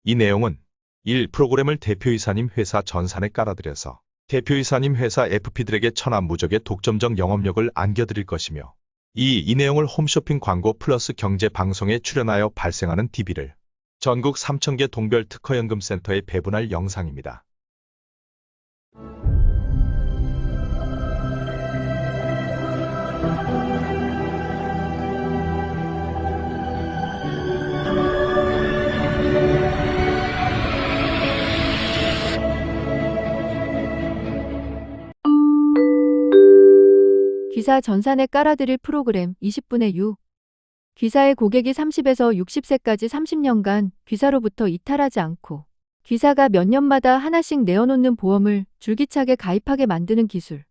이 내용은 1. 프로그램을 대표이사님 회사 전산에 깔아들여서 대표이사님 회사 FP들에게 천하무적의 독점적 영업력을 안겨드릴 것이며 2. 이 내용을 홈쇼핑 광고 플러스 경제 방송에 출연하여 발생하는 DB를 전국 3,000개 동별 특허연금센터에 배분할 영상입니다. 기사 전산에 깔아드릴 프로그램 20분의 6. 기사의 고객이 30에서 60세까지 30년간 기사로부터 이탈하지 않고 기사가 몇 년마다 하나씩 내어놓는 보험을 줄기차게 가입하게 만드는 기술.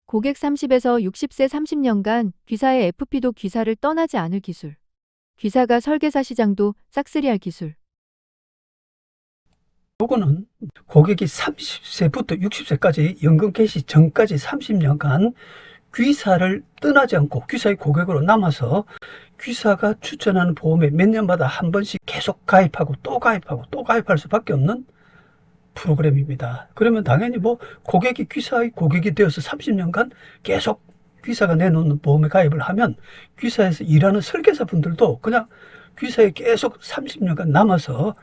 고객 30에서 60세 30년간 기사의 FP도 기사를 떠나지 않을 기술. 기사가 설계사 시장도 싹쓸이할 기술. 요거는 고객이 30세부터 60세까지 연금 개시 전까지 30년간 귀사를 떠나지 않고 귀사의 고객으로 남아서 귀사가 추천하는 보험에 몇 년마다 한 번씩 계속 가입하고 또 가입하고 또 가입할 수밖에 없는 프로그램입니다. 그러면 당연히 고객이 귀사의 고객이 되어서 30년간 계속 귀사가 내놓는 보험에 가입을 하면 귀사에서 일하는 설계사 분들도 그냥 귀사에 계속 30년간 남아서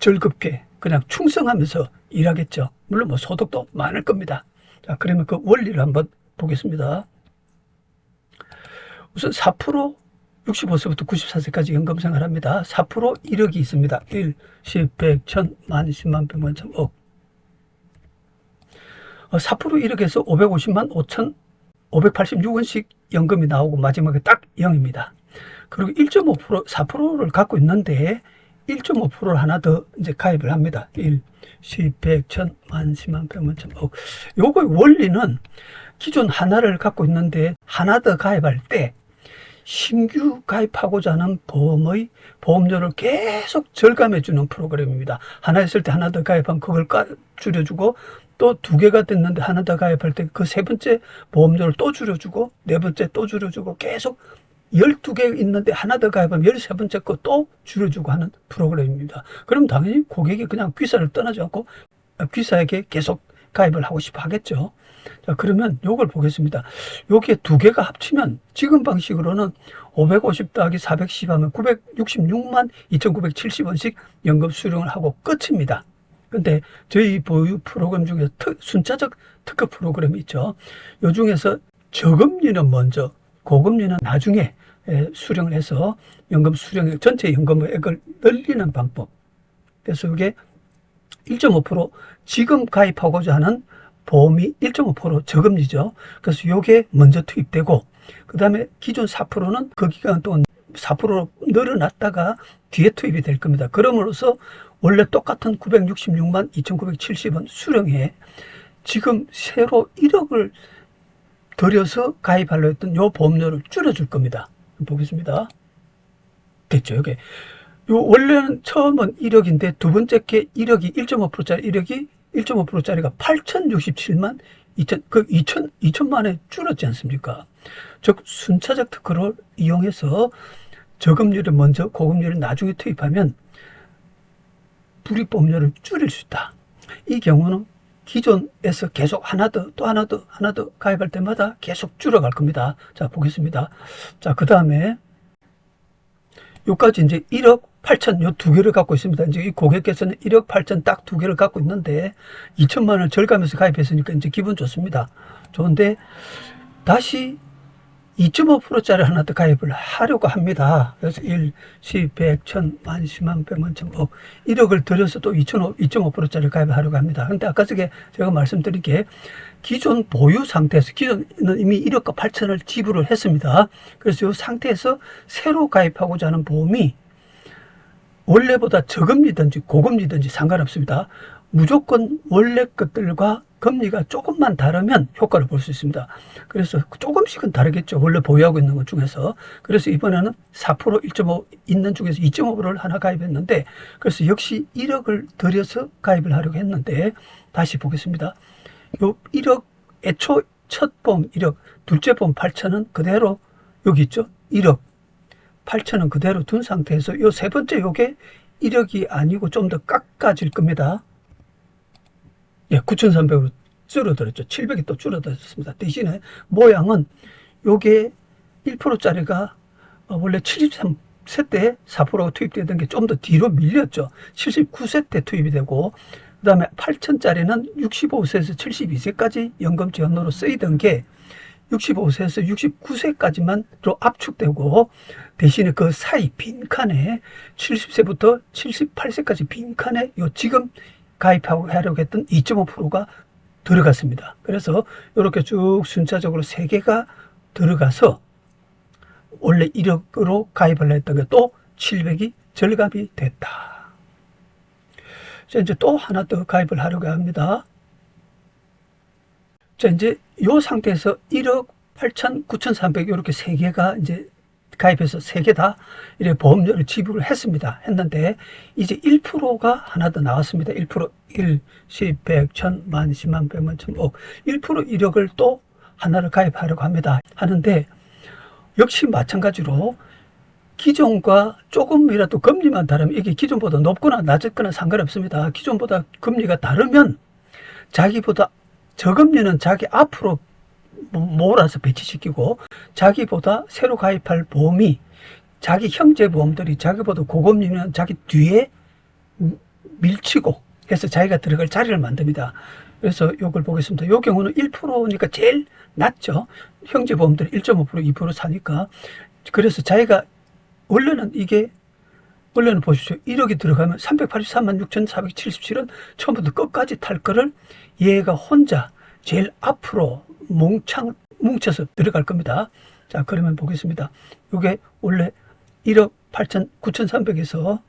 즐겁게 그냥 충성하면서 일하겠죠. 물론 소득도 많을 겁니다. 자, 그러면 그 원리를 한번 보겠습니다. 우선 4% 65세부터 94세까지 연금 생활합니다. 4% 1억이 있습니다. 1, 10, 100, 1000, 만, 10만, 100만, 1000, 억. 4% 1억에서 550만 5천 586원씩 연금이 나오고 마지막에 딱 0입니다. 그리고 1.5% 4%를 갖고 있는데 1.5%를 하나 더 이제 가입을 합니다. 1, 10, 100, 1000, 만, 10만, 100만, 1000, 억. 요거의 원리는 기존 하나를 갖고 있는데 하나 더 가입할 때 신규 가입하고자 하는 보험의 보험료를 계속 절감해 주는 프로그램입니다. 하나 있을 때 하나 더 가입하면 그걸 줄여주고 또 두 개가 됐는데 하나 더 가입할 때 그 세 번째 보험료를 또 줄여주고 네 번째 또 줄여주고 계속 12개 있는데 하나 더 가입하면 13번째 거 또 줄여주고 하는 프로그램입니다. 그럼 당연히 고객이 그냥 귀사를 떠나지 않고 귀사에게 계속 가입을 하고 싶어 하겠죠. 자, 그러면 요걸 보겠습니다. 여기에 두 개가 합치면 지금 방식으로는 550 더하기 410 하면 966만 2,970원씩 연금 수령을 하고 끝입니다. 근데 저희 보유 프로그램 중에 순차적 특허 프로그램이 있죠. 요 중에서 저금리는 먼저, 고금리는 나중에 수령을 해서 연금 수령액, 전체 연금액을 늘리는 방법. 그래서 이게 1.5% 지금 가입하고자 하는 보험이 1.5% 저금리죠. 그래서 이게 먼저 투입되고 그 다음에 기존 4%는 그 기간 동안 4%로 늘어났다가 뒤에 투입이 될 겁니다. 그럼으로써 원래 똑같은 966만 2,970원 수령에 지금 새로 1억을 들여서 가입하려 했던 요 보험료를 줄여줄 겁니다. 보겠습니다. 됐죠? 이게 원래는 처음은 1억인데 두 번째 게 1억이 1.5%짜리 1억이 1.5%짜리가 8,067만 2천만에 줄었지 않습니까? 즉 순차적 특허를 이용해서 저금리를 먼저 고금리를 나중에 투입하면 불이보험료를 줄일 수 있다. 이 경우는 기존에서 계속 하나 더 또 하나 더 가입할 때마다 계속 줄어갈 겁니다. 자, 보겠습니다. 자, 그 다음에 요까지 이제 1억 8천 요 두 개를 갖고 있습니다. 이제 이 고객께서는 1억 8천 딱 두 개를 갖고 있는데 2천만 원을 절감해서 가입했으니까 이제 기분 좋습니다. 좋은데 다시 2.5%짜리 하나 더 가입을 하려고 합니다. 그래서 1, 10, 100, 1000, 만, 10만, 100만, 1000, 억. 1억을 들여서 또 2.5%짜리 가입을 하려고 합니다. 근데 아까 전에 제가 말씀드린 게 기존 보유 상태에서 기존은 이미 1억과 8천을 지불을 했습니다. 그래서 이 상태에서 새로 가입하고자 하는 보험이 원래보다 저금리든지 고금리든지 상관없습니다. 무조건 원래 것들과 금리가 조금만 다르면 효과를 볼 수 있습니다. 그래서 조금씩은 다르겠죠. 원래 보유하고 있는 것 중에서. 그래서 이번에는 4% 1.5 있는 중에서 2.5%를 하나 가입했는데 그래서 역시 1억을 들여서 가입을 하려고 했는데 다시 보겠습니다. 요 1억 애초 첫 보험 1억 둘째 보험 8천은 그대로 여기 있죠. 1억 8천은 그대로 둔 상태에서 요 세 번째 요게 1억이 아니고 좀 더 깎아질 겁니다. 예, 9,300으로 줄어들었죠. 700이 또 줄어들었습니다. 대신에 모양은 요게 1%짜리가 원래 73세 때 4%가 투입되던 게 좀 더 뒤로 밀렸죠. 79세 때 투입이 되고, 그 다음에 8,000짜리는 65세에서 72세까지 연금 지원으로 쓰이던 게 65세에서 69세까지만로 압축되고, 대신에 그 사이 빈칸에 70세부터 78세까지 빈칸에 요 지금 가입하고 하려고 했던 2.5%가 들어갔습니다. 그래서 이렇게 쭉 순차적으로 3개가 들어가서 원래 1억으로 가입을 했던 게 또 700이 절감이 됐다. 자, 이제 또 하나 더 가입을 하려고 합니다. 자, 이제 이 상태에서 1억 8천, 9,300 이렇게 3개가 이제 가입해서 3개 다 이렇게 보험료를 지불을 했습니다. 했는데 이제 1%가 하나 더 나왔습니다. 1%, 1, 10, 100, 1000, 만, 10만, 100만, 1000억. 1% 1억을 또 하나를 가입하려고 합니다. 하는데 역시 마찬가지로 기존과 조금이라도 금리만 다르면, 이게 기존보다 높거나 낮거나 상관없습니다. 기존보다 금리가 다르면 자기보다 저금리는 자기 앞으로 몰아서 배치시키고, 자기보다 새로 가입할 보험이, 자기 형제 보험들이 자기보다 고금리면 자기 뒤에 밀치고 해서 자기가 들어갈 자리를 만듭니다. 그래서 이걸 보겠습니다. 이 경우는 1%니까 제일 낮죠. 형제 보험들이 1.5%, 2% 사니까. 그래서 자기가 원래는 보십시오. 1억이 들어가면 383만 6,477원 처음부터 끝까지 탈 거를 얘가 혼자 제일 앞으로 뭉쳐서 들어갈 겁니다. 자, 그러면 보겠습니다. 이게 원래 1억 8천 9,300에서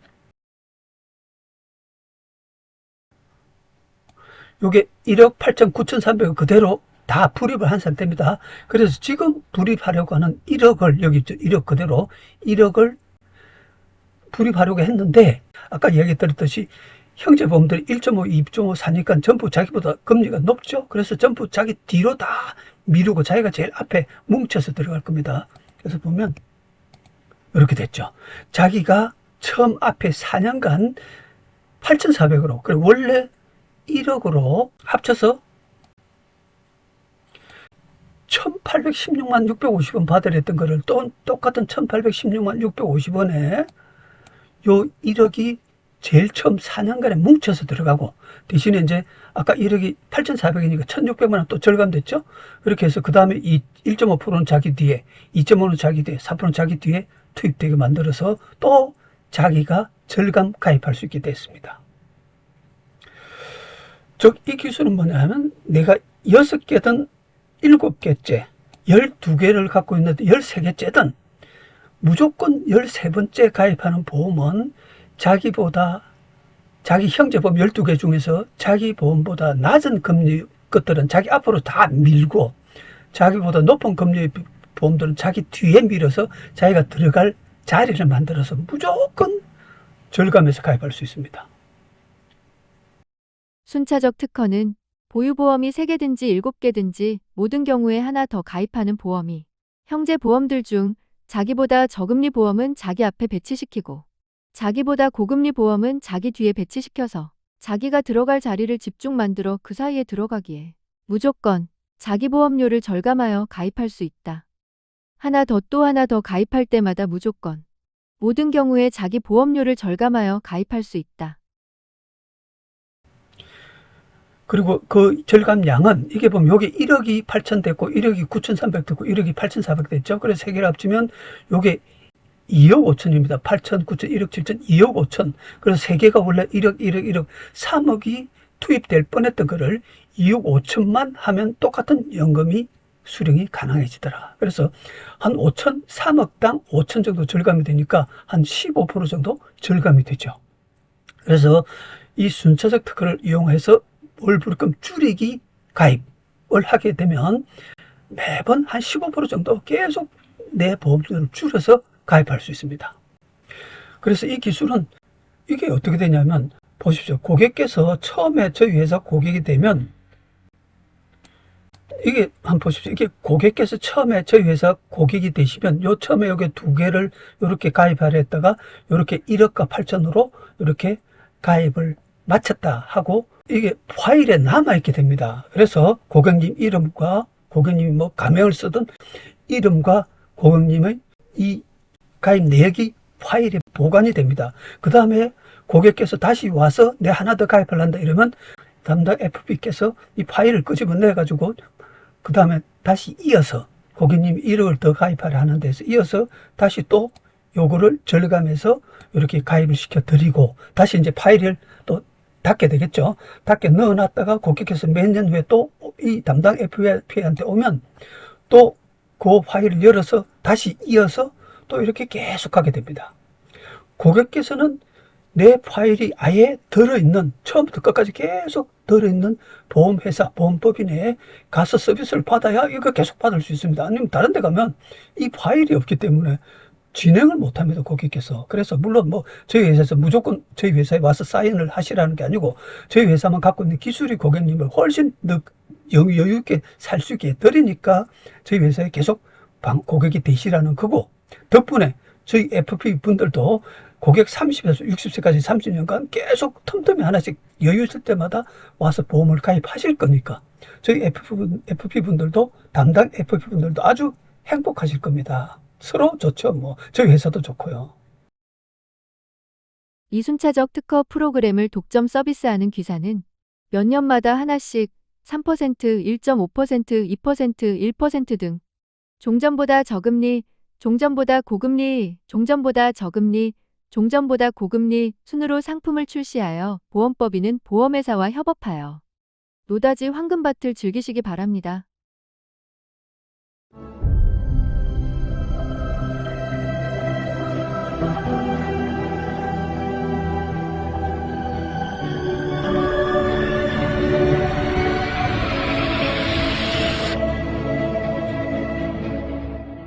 이게 1억 8천 9,300을 그대로 다 불입을 한 상태입니다. 그래서 지금 불입하려고 하는 1억을, 여기 있죠. 1억 그대로 1억을 불입하려고 했는데, 아까 이야기 드렸듯이 형제보험들이 1.5, 2.5 사니까 전부 자기보다 금리가 높죠. 그래서 전부 자기 뒤로 다 미루고 자기가 제일 앞에 뭉쳐서 들어갈 겁니다. 그래서 보면 이렇게 됐죠. 자기가 처음 앞에 4년간 8,400으로, 그리고 원래 1억으로 합쳐서 1,816만 650원 받으려 했던 거를 또 똑같은 1,816만 650원에 요 1억이 제일 처음 4년간에 뭉쳐서 들어가고, 대신에 이제 아까 1억이 8,400이니까 1,600만 원 또 절감됐죠. 그렇게 해서 그 다음에 1.5%는 자기 뒤에, 2.5는 자기 뒤에, 4%는 자기 뒤에 투입되게 만들어서 또 자기가 절감 가입할 수 있게 됐습니다. 즉, 이 기술은 뭐냐면 내가 6개든 7개째, 12개를 갖고 있는데 13개째든 무조건 13번째 가입하는 보험은 자기보다, 자기 형제보험 12개 중에서 자기 보험보다 낮은 금리 것들은 자기 앞으로 다 밀고, 자기보다 높은 금리 보험들은 자기 뒤에 밀어서 자기가 들어갈 자리를 만들어서 무조건 절감해서 가입할 수 있습니다. 순차적 특허는 보유보험이 3개든지 7개든지 모든 경우에 하나 더 가입하는 보험이, 형제 보험들 중 자기보다 저금리 보험은 자기 앞에 배치시키고 자기보다 고금리 보험은 자기 뒤에 배치시켜서 자기가 들어갈 자리를 집중 만들어 그 사이에 들어가기에 무조건 자기 보험료를 절감하여 가입할 수 있다. 하나 더 또 하나 더 가입할 때마다 무조건 모든 경우에 자기 보험료를 절감하여 가입할 수 있다. 그리고 그 절감량은, 이게 보면 요게 1억이 8천 됐고 1억이 9,300 됐고 1억이 8,400 됐죠. 그래서 세 개를 합치면 요게 2억 5천입니다. 8천, 9천, 1억 7천, 2억 5천. 그래서 세 개가 원래 1억, 1억, 1억, 3억이 투입될 뻔했던 거를 2억 5천만 하면 똑같은 연금이 수령이 가능해지더라. 그래서 한 5천, 3억당 5천 정도 절감이 되니까 한 15% 정도 절감이 되죠. 그래서 이 순차적 특허를 이용해서 월불금 줄이기 가입을 하게 되면 매번 한 15% 정도 계속 내 보험료를 줄여서 가입할 수 있습니다. 그래서 이 기술은 이게 어떻게 되냐면, 보십시오. 고객께서 처음에 저희 회사 고객이 되면 이게 한번 보십시오. 이게 고객께서 처음에 저희 회사 고객이 되시면 요 처음에 여기 두 개를 이렇게 가입하려 했다가 이렇게 1억과 8천으로 이렇게 가입을 마쳤다 하고 이게 파일에 남아있게 됩니다. 그래서 고객님 이름과 고객님이 뭐 가명을 쓰든 이름과 고객님의 이 가입 내역이 파일에 보관이 됩니다. 그 다음에 고객께서 다시 와서 내 하나 더 가입을 한다 이러면 담당 FP께서 이 파일을 끄집어내 가지고 그 다음에 다시 이어서 고객님이 1억을 더 가입하려 하는 데서 이어서 다시 또 요거를 절감해서 이렇게 가입을 시켜 드리고 다시 이제 파일을 또 닫게 되겠죠. 닫게 넣어놨다가 고객께서 몇 년 후에 또 이 담당 FP한테 오면 또 그 파일을 열어서 다시 이어서 또 이렇게 계속 하게 됩니다. 고객께서는 내 파일이 아예 들어있는 처음부터 끝까지 계속 들어있는 보험회사, 보험법인에 가서 서비스를 받아야 이거 계속 받을 수 있습니다. 아니면 다른 데 가면 이 파일이 없기 때문에 진행을 못합니다, 고객께서. 그래서 물론 뭐 저희 회사에서 무조건 저희 회사에 와서 사인을 하시라는 게 아니고 저희 회사만 갖고 있는 기술이 고객님을 훨씬 더 여유 있게 살 수 있게 해드리니까 저희 회사에 계속 고객이 되시라는 거고 덕분에 저희 FP 분들도 고객 30에서 60세까지 30년간 계속 틈틈이 하나씩 여유 있을 때마다 와서 보험을 가입하실 거니까 저희 FP 분들도 담당 FP 분들도 아주 행복하실 겁니다. 서로 좋죠. 뭐 저희 회사도 좋고요. 이순차적 특허 프로그램을 독점 서비스하는 귀사는 몇 년마다 하나씩 3%, 1.5%, 2%, 1% 등 종전보다 저금리, 종전보다 고금리, 종전보다 저금리, 종전보다 고금리 순으로 상품을 출시하여 보험법인은 보험회사와 협업하여 노다지 황금밭을 즐기시기 바랍니다.